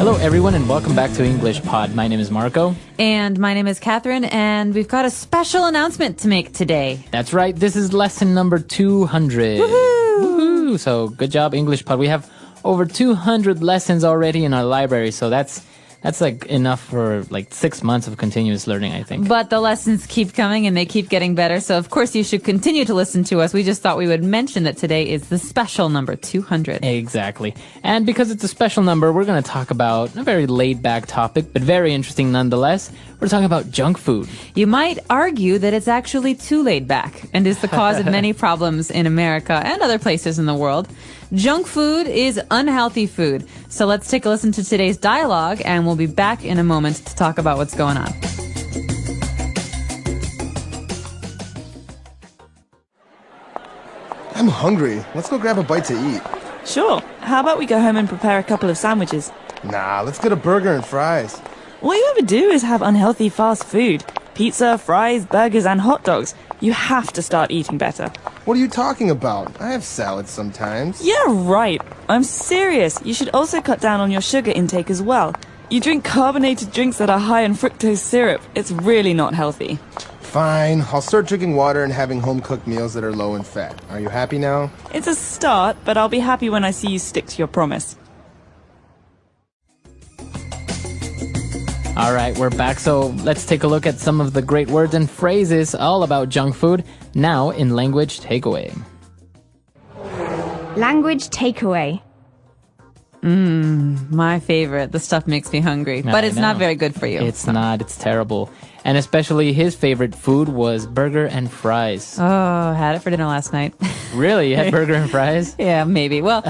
Hello, everyone, and welcome back to English Pod. My name is Marco. And my name is Catherine, and we've got a special announcement to make today. That's right. This is lesson number 200. Woohoo! Woohoo! So good job, English Pod. We have over 200 lessons already in our library, so that's like enough for like 6 months of continuous learning, I think. But the lessons keep coming and they keep getting better. So of course you should continue to listen to us. We just thought we would mention that today is the special number 200. Exactly. And because it's a special number, we're going to talk about a very laid-back topic, but very interesting nonetheless. We're talking about junk food. You might argue that it's actually too laid back and is the cause of many problems in America and other places in the world. Junk food is unhealthy food. So let's take a listen to today's dialogue, and we'll be back in a moment to talk about what's going on. I'm hungry. Let's go grab a bite to eat. Sure. How about we go home and prepare a couple of sandwiches? Nah, let's get a burger and fries. All you ever do is have unhealthy fast food. Pizza, fries, burgers, and hot dogs. You have to start eating better. What are you talking about? I have salads sometimes. Yeah, right. I'm serious. You should also cut down on your sugar intake as well. You drink carbonated drinks that are high in fructose syrup. It's really not healthy. Fine, I'll start drinking water and having home-cooked meals that are low in fat. Are you happy now? It's a start, but I'll be happy when I see you stick to your promise. All right, we're back. So let's take a look at some of the great words and phrases all about junk food now in Language Takeaway. Language takeaway. My favorite. The stuff makes me hungry, but it's not very good for you. It's not. It's terrible. And especially his favorite food was burger and fries. Oh, I had it for dinner last night. Really? You had burger and fries? Yeah, maybe. Well,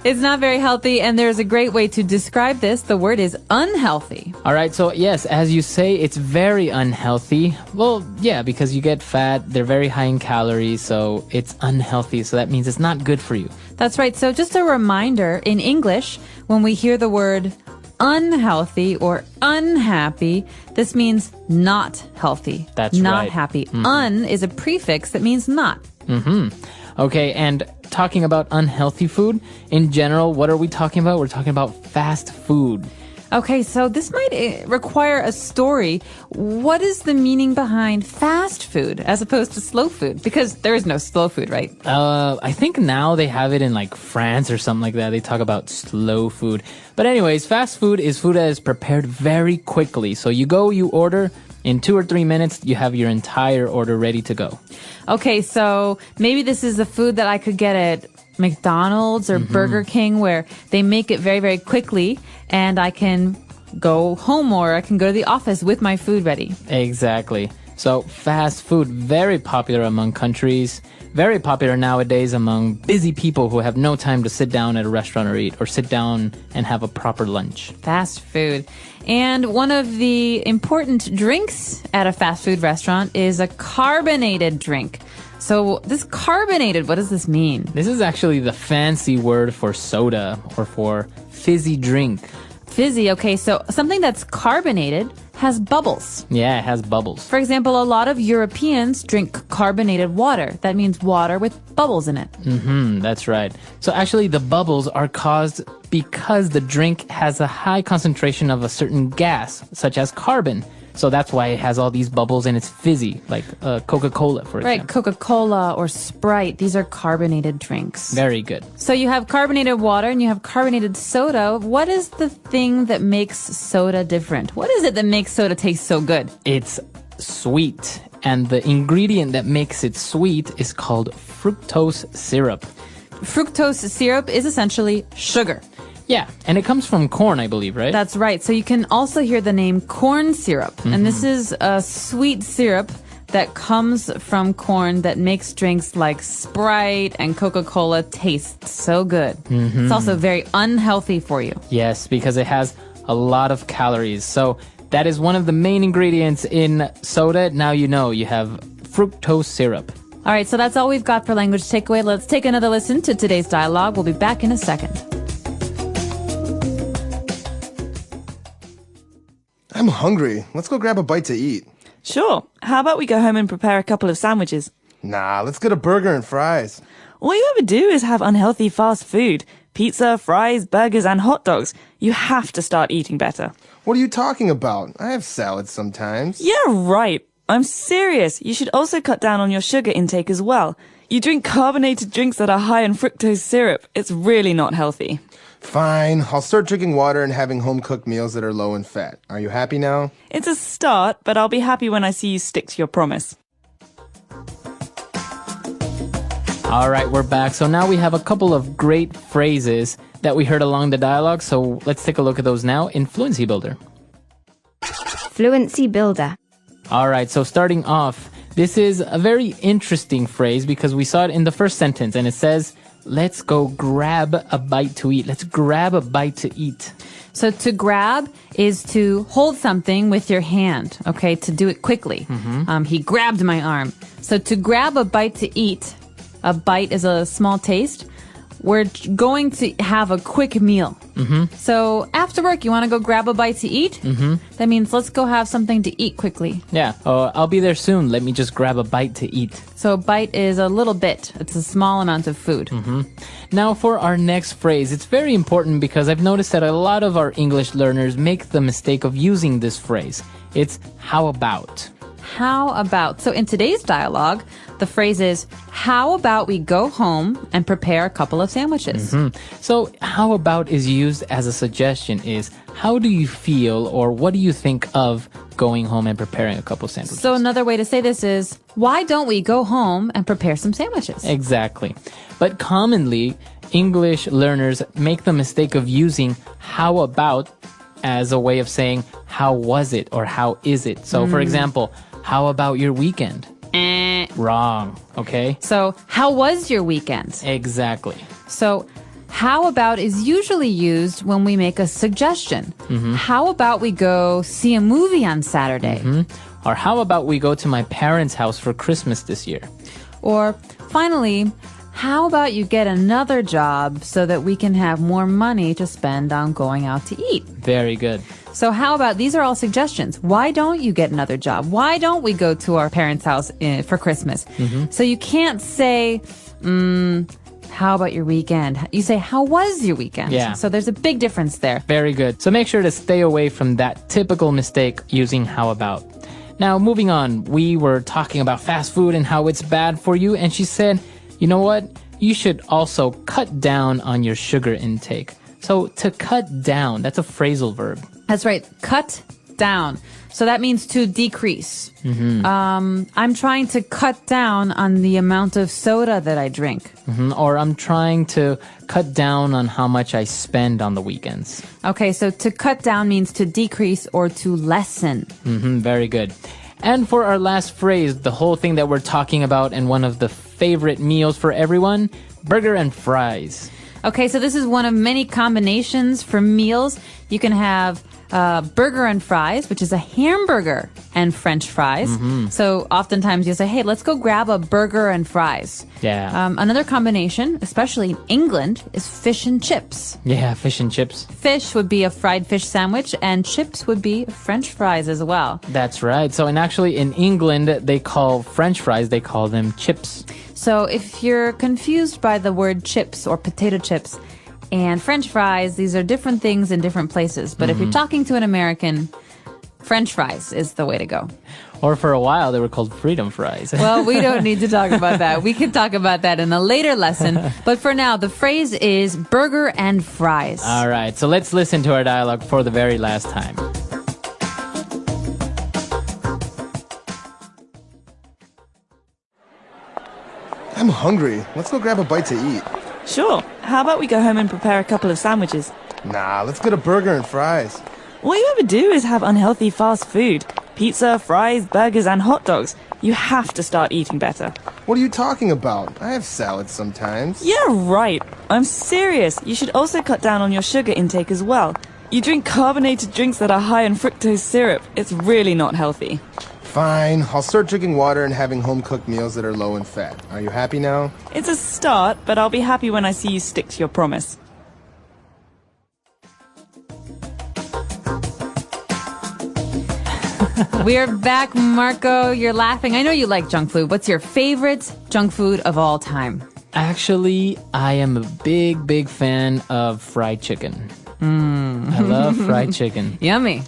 it's not very healthy, and there's a great way to describe this. The word is unhealthy. All right, so yes, as you say, it's very unhealthy. Well, yeah, because you get fat, they're very high in calories, so it's unhealthy. So that means it's not good for you. That's right. So just a reminder, in English, when we hear the word unhealthy or unhappy, this means not healthy. That's not right. happy. Un is a prefix that means not. Okay, and talking about unhealthy food, in general, what are we talking about? We're talking about fast food. Okay, so this might require a story. What is the meaning behind fast food as opposed to slow food? Because there is no slow food, right? I think now they have it in like France or something like that. They talk about slow food. But anyways, fast food is food that is prepared very quickly. So you go, you order, in 2 or 3 minutes, you have your entire order ready to go. Okay, so maybe this is the food that I could get at McDonald's or Burger King, where they make it very, very quickly, and I can go home or I can go to the office with my food ready. Exactly. So fast food, very popular among countries, very popular nowadays among busy people who have no time to sit down at a restaurant or eat, or sit down and have a proper lunch. Fast food. And one of the important drinks at a fast food restaurant is a carbonated drink. So this carbonated, what does this mean? This is actually the fancy word for soda or for fizzy drink. Fizzy, okay, so something that's carbonated has bubbles. Yeah, it has bubbles. For example, a lot of Europeans drink carbonated water. That means water with bubbles in it. That's right. So actually the bubbles are caused because the drink has a high concentration of a certain gas, such as carbon. So that's why it has all these bubbles and it's fizzy, like Coca-Cola, for example. Right, Coca-Cola or Sprite. These are carbonated drinks. Very good. So you have carbonated water and you have carbonated soda. What is the thing that makes soda different? What is it that makes soda taste so good? It's sweet. And the ingredient that makes it sweet is called fructose syrup. Fructose syrup is essentially sugar. Yeah, and it comes from corn, I believe, right? That's right. So you can also hear the name corn syrup. And this is a sweet syrup that comes from corn that makes drinks like Sprite and Coca-Cola taste so good. It's also very unhealthy for you. Yes, because it has a lot of calories. So that is one of the main ingredients in soda. Now you know you have fructose syrup. All right, so that's all we've got for Language Takeaway. Let's take another listen to today's dialogue. We'll be back in a second. I'm hungry. Let's go grab a bite to eat. Sure. How about we go home and prepare a couple of sandwiches? Nah, let's get a burger and fries. All you ever do is have unhealthy fast food. Pizza, fries, burgers, and hot dogs. You have to start eating better. What are you talking about? I have salads sometimes. Yeah, right. I'm serious. You should also cut down on your sugar intake as well. You drink carbonated drinks that are high in fructose syrup. It's really not healthy. Fine, I'll start drinking water and having home-cooked meals that are low in fat. Are you happy now? It's a start, but I'll be happy when I see you stick to your promise. All right, we're back. So now we have a couple of great phrases that we heard along the dialogue. So let's take a look at those now in Fluency Builder. Fluency Builder. All right, so starting off, this is a very interesting phrase because we saw it in the first sentence and it says, let's go grab a bite to eat. Let's grab a bite to eat. So to grab is to hold something with your hand, okay, to do it quickly. He grabbed my arm. So to grab a bite to eat, a bite is a small taste. We're going to have a quick meal. So after work, you want to go grab a bite to eat? That means let's go have something to eat quickly. Yeah, I'll be there soon. Let me just grab a bite to eat. So a bite is a little bit. It's a small amount of food. Now for our next phrase, it's very important because I've noticed that a lot of our English learners make the mistake of using this phrase. It's how about. How about? So in today's dialogue, the phrase is, how about we go home and prepare a couple of sandwiches? So how about is used as a suggestion is, how do you feel or what do you think of going home and preparing a couple of sandwiches? So another way to say this is, why don't we go home and prepare some sandwiches? Exactly. But commonly, English learners make the mistake of using how about as a way of saying, how was it or how is it? So for example, how about your weekend? Wrong. Okay. So how was your weekend? Exactly. So how about is usually used when we make a suggestion. How about we go see a movie on Saturday? Or how about we go to my parents' house for Christmas this year? Or finally, how about you get another job so that we can have more money to spend on going out to eat? Very good. So how about, these are all suggestions. Why don't you get another job? Why don't we go to our parents' house for Christmas? So you can't say, how about your weekend? You say, how was your weekend? Yeah. So there's a big difference there. Very good. So make sure to stay away from that typical mistake using how about. Now, moving on, we were talking about fast food and how it's bad for you. And she said, you know what? You should also cut down on your sugar intake. So to cut down, that's a phrasal verb. That's right. Cut down. So that means to decrease. I'm trying to cut down on the amount of soda that I drink. Or I'm trying to cut down on how much I spend on the weekends. Okay, so to cut down means to decrease or to lessen. Very good. And for our last phrase, the whole thing that we're talking about and one of the favorite meals for everyone, burger and fries. Okay, so this is one of many combinations for meals. You can have burger and fries, which is a hamburger and French fries. So oftentimes you'll say, hey, let's go grab a burger and fries. Yeah. Another combination, especially in England, is fish and chips. Yeah, fish and chips. Fish would be a fried fish sandwich, and chips would be French fries as well. That's right. So, and actually in England, they call French fries, they call them chips. So if you're confused by the word chips or potato chips and French fries, these are different things in different places. But if you're talking to an American, French fries is the way to go. Or for a while, they were called freedom fries. Well, we don't need to talk about that. We can talk about that in a later lesson. But for now, the phrase is burger and fries. All right, so let's listen to our dialogue for the very last time. I'm hungry. Let's go grab a bite to eat. Sure. How about we go home and prepare a couple of sandwiches? Nah, let's get a burger and fries. All you ever do is have unhealthy fast food. Pizza, fries, burgers, and hot dogs. You have to start eating better. What are you talking about? I have salads sometimes. Yeah, right. I'm serious. You should also cut down on your sugar intake as well. You drink carbonated drinks that are high in fructose syrup. It's really not healthy. Fine, I'll start drinking water and having home-cooked meals that are low in fat. Are you happy now? It's a start, but I'll be happy when I see you stick to your promise. We are back, Marco. You're laughing. I know you like junk food. What's your favorite junk food of all time? Actually, I am a big fan of fried chicken. I love fried chicken. Yummy.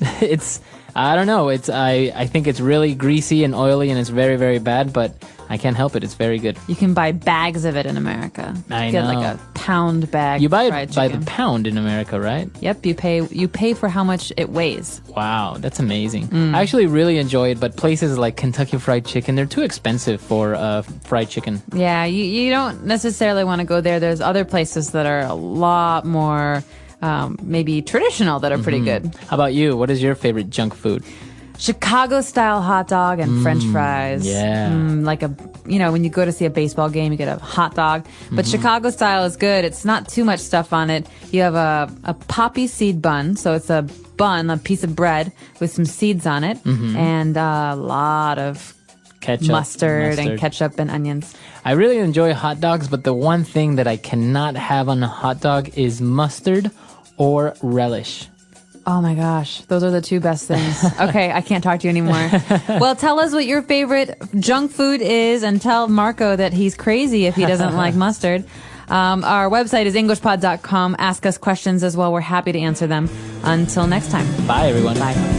I don't know. I think it's really greasy and oily and it's very bad, but I can't help it. It's very good. You can buy bags of it in America. I Get know. like a pound bag. You buy of fried it by chicken. the pound in America, right? Yep, you pay for how much it weighs. Wow, that's amazing. I actually really enjoy it, but places like Kentucky Fried Chicken, they're too expensive for fried chicken. Yeah, you don't necessarily want to go there. There's other places that are a lot more maybe traditional that are pretty good. How about you? What is your favorite junk food? Chicago style hot dog and French fries. yeah. Like when you go to see a baseball game, you get a hot dog. But Chicago style is good. It's not too much stuff on it. You have a poppy seed bun. So it's a bun, a piece of bread with some seeds on it and a lot of Ketchup, mustard and ketchup and onions. I really enjoy hot dogs, but the one thing that I cannot have on a hot dog is mustard or relish. Oh my gosh, those are the two best things. Okay, I can't talk to you anymore. Well, tell us what your favorite junk food is and tell Marco that he's crazy if he doesn't like mustard. Our website is EnglishPod365.com. Ask us questions as well. We're happy to answer them. Until next time. Bye, everyone. Bye.